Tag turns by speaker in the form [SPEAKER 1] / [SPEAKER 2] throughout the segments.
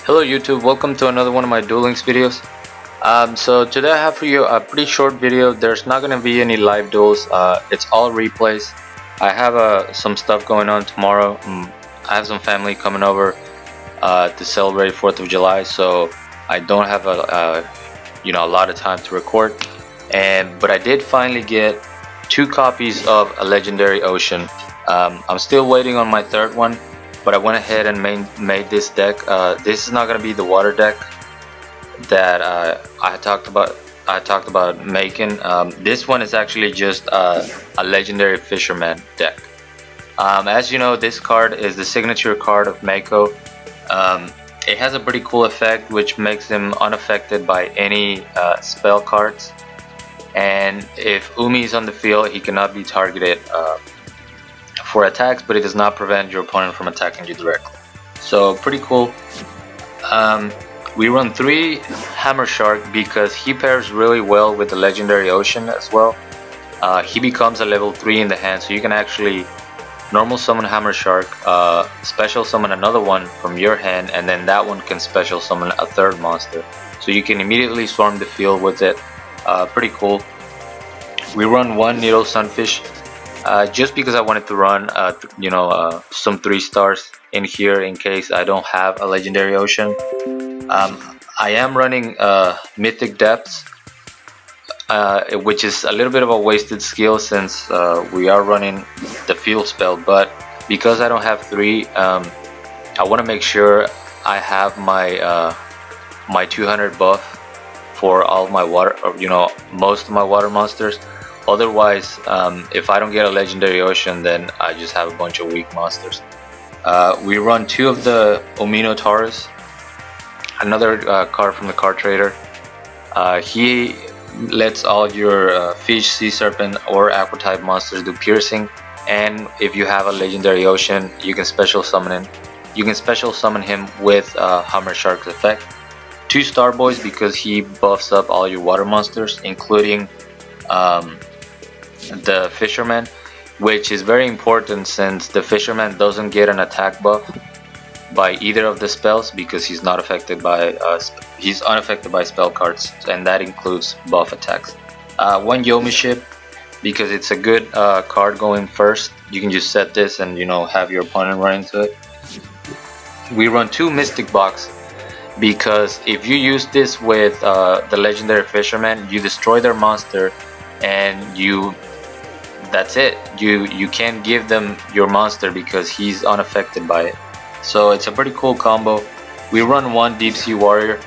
[SPEAKER 1] Hello YouTube, welcome to another one of my Duel Links videos. So today I have for you a pretty short video. There's not going to be any live duels, it's all replays. I have some stuff going on tomorrow. I have some family coming over to celebrate 4th of July, so I don't have a lot of time to record. But I did finally get 2 copies of a Legendary Ocean. I'm still waiting on my third one, but I went ahead and made this deck. This is not going to be the water deck that I talked about making. This one is actually just a Legendary Fisherman Deck. As you know, this card is the signature card of Mako. It has a pretty cool effect which makes him unaffected by any spell cards, and if Umi is on the field, he cannot be targeted for attacks, but it does not prevent your opponent from attacking you directly. So pretty cool. We run 3 Hammer Shark because he pairs really well with the Legendary Ocean as well. He becomes a level 3 in the hand, so you can actually normal summon Hammer Shark, special summon another one from your hand, and then that one can special summon a third monster. So you can immediately swarm the field with it. Pretty cool. We run 1 Needle Sunfish. Just because I wanted to run some 3 stars in here in case I don't have a Legendary Ocean. I am running Mythic Depths, which is a little bit of a wasted skill since we are running the field spell, but because I don't have 3, I want to make sure I have my 200 buff for all of my water, most of my water monsters. Otherwise, if I don't get a Legendary Ocean, then I just have a bunch of weak monsters. We run 2 of the Omino Taurus, another card from the card trader. He lets all your fish, sea serpent, or aqua type monsters do piercing, and if you have a Legendary Ocean, you can special summon him. You can special summon him with Hammer Shark's effect. 2 Star Boys because he buffs up all your water monsters, including the Fisherman, which is very important since the Fisherman doesn't get an attack buff by either of the spells because he's not affected by he's unaffected by spell cards, and that includes buff attacks. 1 Yomi Ship because it's a good card going first. You can just set this and have your opponent run into it. We run 2 Mystic Box because if you use this with the Legendary Fisherman, you destroy their monster and that's it. You can't give them your monster because he's unaffected by it. So it's a pretty cool combo. We run 1 Deep Sea Warrior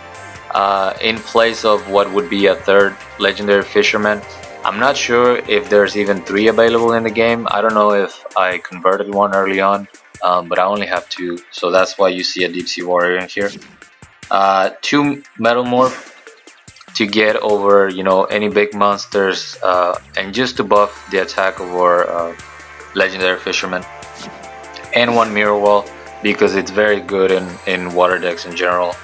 [SPEAKER 1] in place of what would be a 3rd Legendary Fisherman. I'm not sure if there's even 3 available in the game. I don't know if I converted one early on, but I only have 2, so that's why you see a Deep Sea Warrior in here. 2 Metal Morph to get over any big monsters and just to buff the attack of our Legendary Fisherman, and 1 Mirror Wall because it's very good in water decks in general.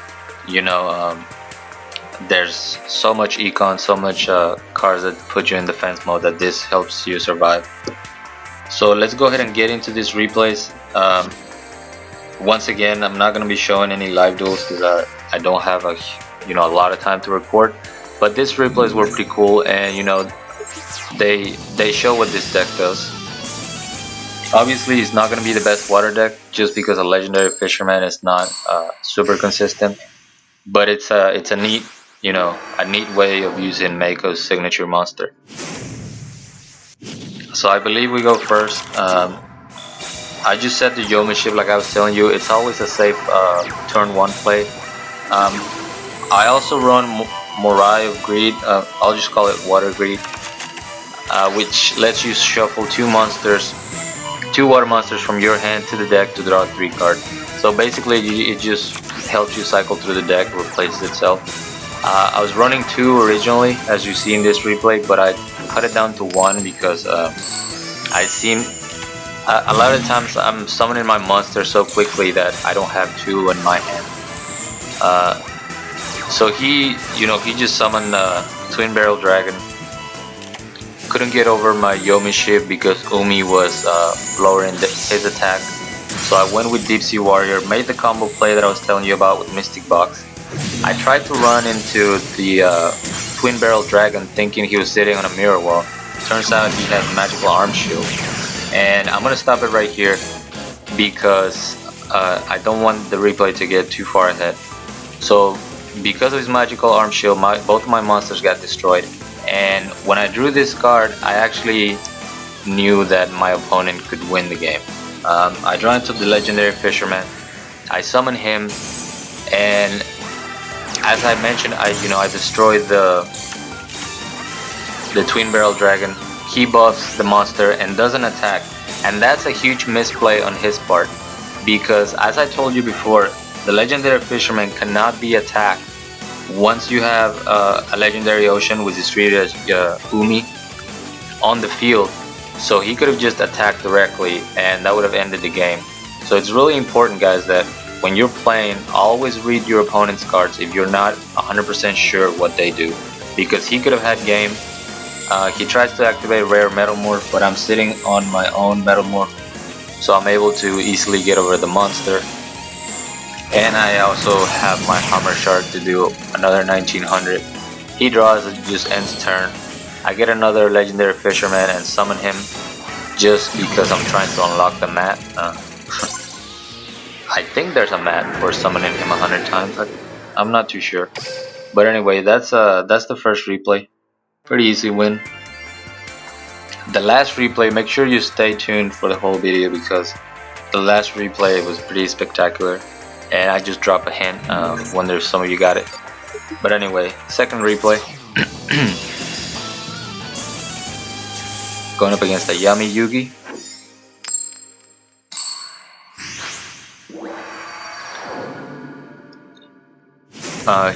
[SPEAKER 1] There's so much econ, so much cards that put you in defense mode that this helps you survive. So let's go ahead and get into these replays. Once again, I'm not going to be showing any live duels because I don't have a lot of time to record, but these replays were pretty cool, and they show what this deck does. Obviously, it's not going to be the best water deck just because a Legendary Fisherman is not super consistent, but it's a neat way of using Mako's signature monster. So I believe we go first. I just set the Yomi Ship like I was telling you. It's always a safe turn 1 play. I also run Morai of Greed. I'll just call it Water Greed, which lets you shuffle 2 water monsters from your hand to the deck to draw 3 cards. So basically it just helps you cycle through the deck, replaces itself. I was running 2 originally, as you see in this replay, but I cut it down to 1 because I seem a lot of times I'm summoning my monster so quickly that I don't have 2 in my hand. So he just summoned Twin Barrel Dragon. Couldn't get over my Yomi Ship because Umi was lowering his attack. So I went with Deep Sea Warrior, made the combo play that I was telling you about with Mystic Box. I tried to run into the Twin Barrel Dragon thinking he was sitting on a mirror wall. Turns out he has Magical Arm Shield. And I'm gonna stop it right here because I don't want the replay to get too far ahead. So because of his Magical Arm Shield, both of my monsters got destroyed. And when I drew this card, I actually knew that my opponent could win the game. I draw into the Legendary Fisherman. I summon him, and as I mentioned, I destroyed the Twin Barrel Dragon. He buffs the monster and doesn't attack, and that's a huge misplay on his part because, as I told you before, the Legendary Fisherman cannot be attacked once you have a Legendary Ocean, which is treated as Umi, on the field. So he could have just attacked directly and that would have ended the game. So it's really important, guys, that when you're playing, always read your opponent's cards if you're not 100% sure what they do, because he could have had game. He tries to activate Rare Metalmorph, but I'm sitting on my own Metalmorph, so I'm able to easily get over the monster. And I also have my Hammer Shark to do another 1900. He draws, it just ends turn. I get another Legendary Fisherman and summon him just because I'm trying to unlock the mat. I think there's a mat for summoning him 100 times. I'm not too sure. But anyway, that's the first replay. Pretty easy win. The last replay, make sure you stay tuned for the whole video because the last replay was pretty spectacular. And I just dropped a hint. Wonder if some of you got it. But anyway, second replay. Going up against a Yami Yugi.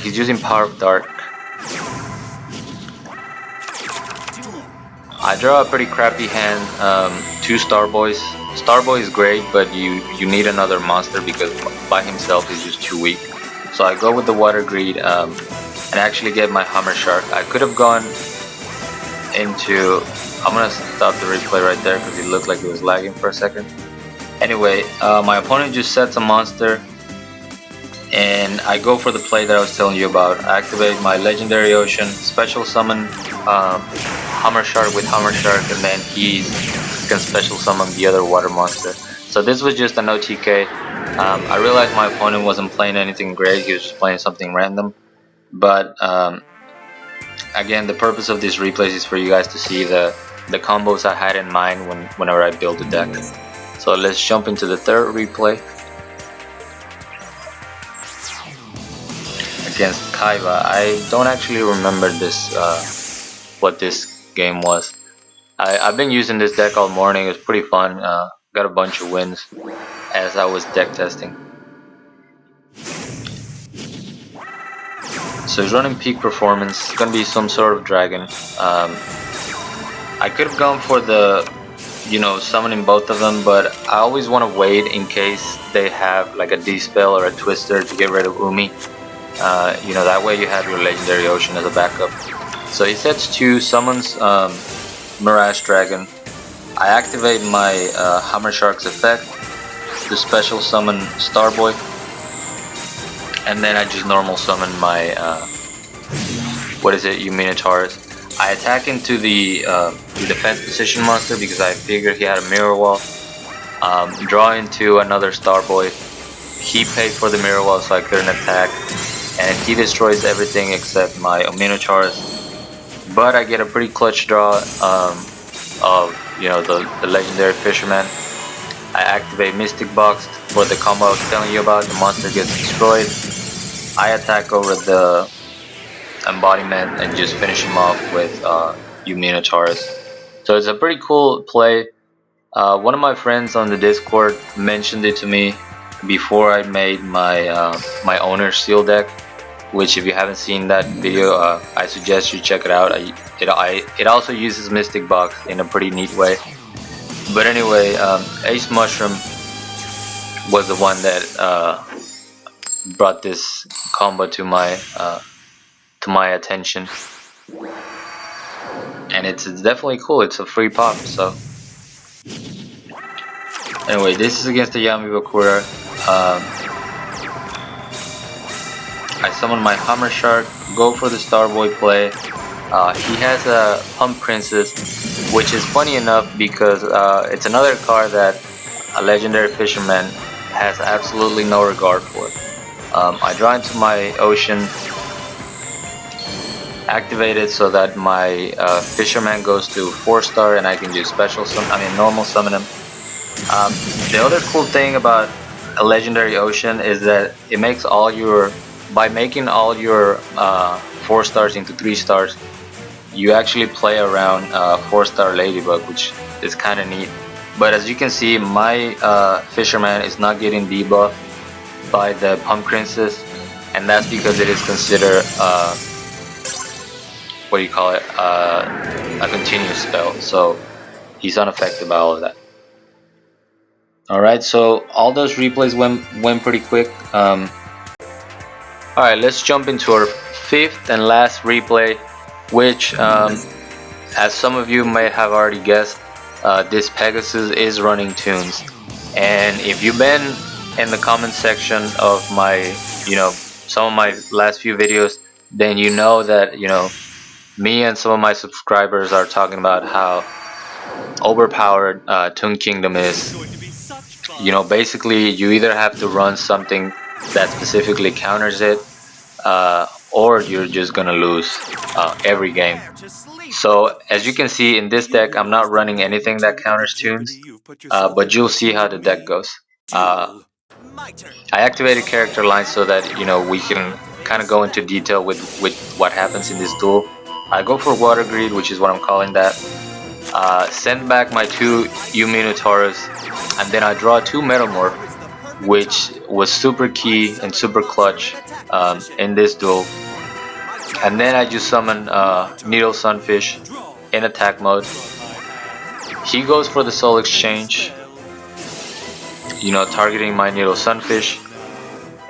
[SPEAKER 1] He's using Power of Dark. I draw a pretty crappy hand. 2 Starboys. Starboy is great, but you need another monster because by himself he's just too weak. So I go with the Water Greed and actually get my Hammer Shark. I could have gone into... I'm gonna stop the replay right there because it looked like it was lagging for a second. Anyway, my opponent just sets a monster and I go for the play that I was telling you about. I activate my Legendary Ocean, special summon Hammer Shark with Hammer Shark, and then he can special summon the other water monster. So this was just an OTK. I realized my opponent wasn't playing anything great, he was just playing something random. But again, the purpose of these replays is for you guys to see the combos I had in mind whenever I build the deck. So let's jump into the third replay. Against Kaiba. I don't actually remember this, what this game was. I've been using this deck all morning. It was pretty fun. Got a bunch of wins as I was deck testing. So he's running Peak Performance. It's gonna be some sort of dragon. I could have gone for the, summoning both of them, but I always want to wait in case they have like a D-Spell or a Twister to get rid of Umi. That way you have your Legendary Ocean as a backup. So he sets 2, summons Mirage Dragon. I activate my Hammer Shark's effect to special summon Starboy, and then I just normal summon my Minotaurus. I attack into the defense position monster because I figured he had a mirror wall. Draw into another Starboy. He paid for the mirror wall, so I couldn't attack, and he destroys everything except my Minotaurus. But I get a pretty clutch draw of the Legendary Fisherman. I activate Mystic Box for the combo I was telling you about. The monster gets destroyed. I attack over the embodiment and just finish him off with Minotaurus. So it's a pretty cool play. One of my friends on the Discord mentioned it to me before I made my my owner seal deck, which if you haven't seen that video, I suggest you check it out. It also uses Mystic Box in a pretty neat way. But anyway, Ace Mushroom was the one that brought this combo to my attention, and it's definitely cool. It's a free pop, so Anyway, this is against the Yami Bakura. I summon my Hammer Shark, go for the Starboy play. He has a Pump Princess, which is funny enough because it's another card that a Legendary Fisherman has absolutely no regard for. I draw into my Ocean, activate it so that my Fisherman goes to 4-star and I can do normal summon him. The other cool thing about a Legendary Ocean is that it makes by making all your 4-stars into 3-stars, you actually play around 4-star Ladybug, which is kind of neat. But as you can see, my Fisherman is not getting debuffed by the Pump Princess, and that's because it is considered what do you call it, a continuous spell, so he's unaffected by all of that. Alright, so all those replays went pretty quick. Alright, let's jump into our 5th and last replay, which as some of you may have already guessed, this Pegasus is running tunes. And if you've been in the comment section of my, some of my last few videos, then you know that, me and some of my subscribers are talking about how overpowered Toon Kingdom is. Basically you either have to run something that specifically counters it, or you're just gonna lose every game. So as you can see in this deck, I'm not running anything that counters tunes, but you'll see how the deck goes. I activated character lines so that we can kind of go into detail with what happens in this duel. I go for Water Greed, which is what I'm calling that. Send back my 2 Minotaurus, and then I draw 2 Metamorph, which was super key and super clutch in this duel. And then I just summon Needle Sunfish in attack mode. He goes for the Soul Exchange, targeting my Needle Sunfish.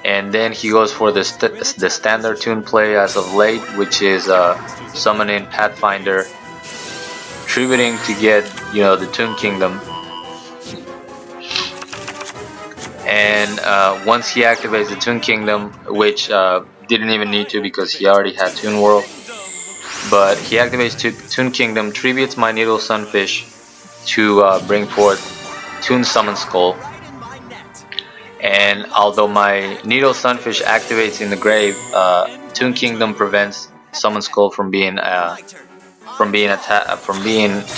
[SPEAKER 1] And then he goes for the standard tune play as of late, which is summoning Pathfinder, tributing to get the Toon Kingdom. And once he activates the Toon Kingdom, which didn't even need to because he already had Toon World, but he activates Toon Kingdom, tributes my Needle Sunfish to bring forth Toon Summon Skull. And although my Needle Sunfish activates in the grave, Toon Kingdom prevents Summon Skull from being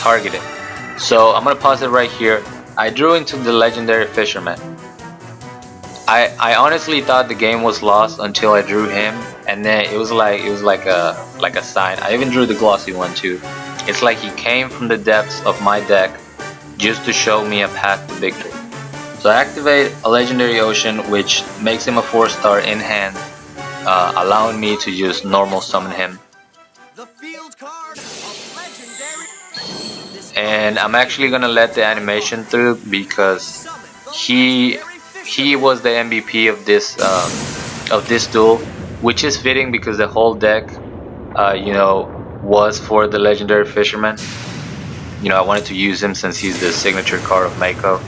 [SPEAKER 1] targeted. So I'm gonna pause it right here. I drew into the Legendary Fisherman. I honestly thought the game was lost until I drew him, and then it was like a sign. I even drew the glossy one too. It's like he came from the depths of my deck just to show me a path to victory. So I activate a Legendary Ocean, which makes him a 4-star in hand, allowing me to just normal summon him. And I'm actually gonna let the animation through because he was the MVP of this duel, which is fitting because the whole deck, was for the Legendary Fisherman. I wanted to use him since he's the signature card of Mako,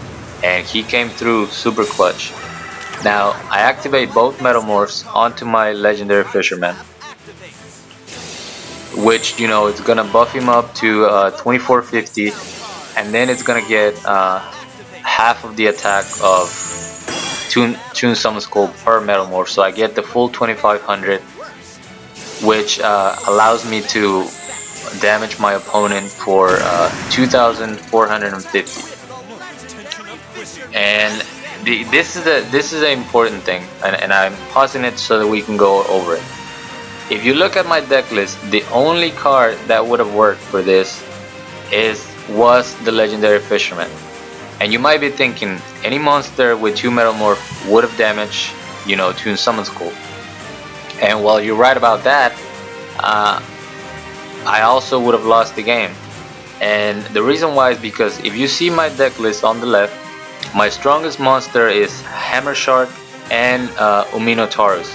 [SPEAKER 1] and he came through super clutch. Now I activate both Metamorphs onto my Legendary Fisherman, which it's gonna buff him up to 2450, and then it's gonna get half of the attack of Toon Summon Skull per Metamorph, so I get the full 2500, which allows me to damage my opponent for 2450. And this is an important thing, and I'm pausing it so that we can go over it. If you look at my deck list, the only card that would have worked for this was the Legendary Fisherman. And you might be thinking, any monster with 2 Metamorph would have damaged, Toon Summon Skull. And while you're right about that, I also would have lost the game. And the reason why is because if you see my deck list on the left, my strongest monster is Hammer Shark and Uminotaurus,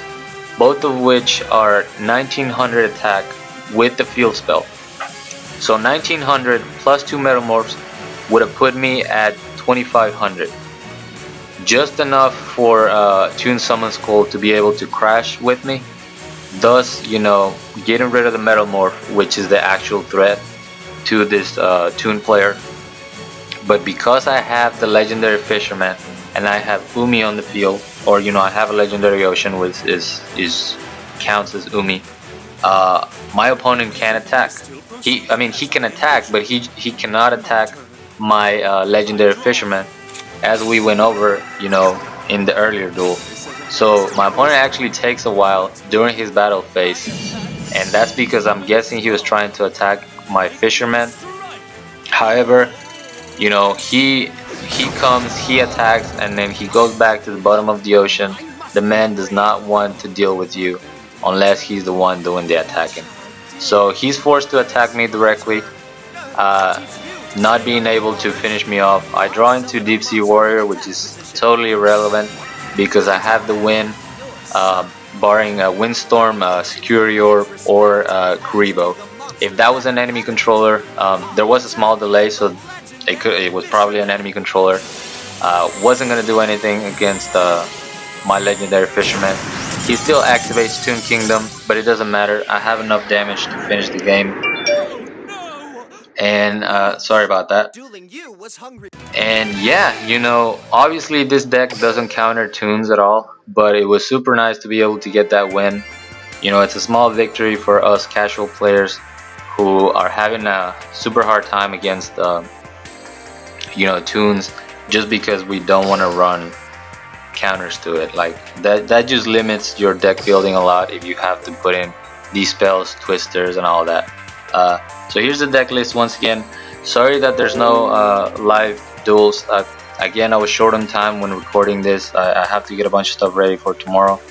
[SPEAKER 1] both of which are 1900 attack with the field spell. So 1900 plus 2 Metamorphs would have put me at 2500. just enough for Toon Summon Skull to be able to crash with me, thus, you know, getting rid of the Metal Morph, which is the actual threat to this Toon player. But because I have the Legendary Fisherman and I have Umi on the field, or you know, I have a Legendary Ocean, which is counts as Umi. My opponent can attack. I mean, he can attack, but he cannot attack my Legendary Fisherman, as we went over, you know, in the earlier duel. So my opponent actually takes a while during his battle phase, and that's because I'm guessing he was trying to attack my Fisherman. However, you know, he comes, he attacks, and then he goes back to the bottom of the ocean. The man does not want to deal with you unless he's the one doing the attacking. So he's forced to attack me directly, not being able to finish me off. I draw into Deep Sea Warrior, which is totally irrelevant because I have the win, barring a Windstorm, Security Orb, or Kuribo. If that was an enemy controller, there was a small delay, so it was probably an enemy controller. Wasn't gonna do anything against my Legendary Fisherman. He still activates Toon Kingdom, but it doesn't matter. I have enough damage to finish the game. And sorry about that. And yeah, you know, obviously this deck doesn't counter Toons at all, but it was super nice to be able to get that win. You know, it's a small victory for us casual players who are having a super hard time against you know, Toons, just because we don't want to run counters to it. Like that just limits your deck building a lot if you have to put in these spells, twisters, and all that. So here's the deck list once again. Sorry that there's no live duels. Again, I was short on time when recording this. I have to get a bunch of stuff ready for tomorrow.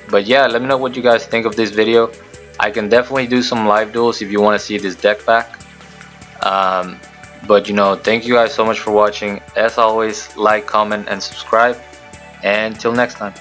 [SPEAKER 1] But yeah, let me know what you guys think of this video. I can definitely do some live duels if you want to see this deck back. But you know, thank you guys so much for watching. As always, like, comment, and subscribe. And till next time.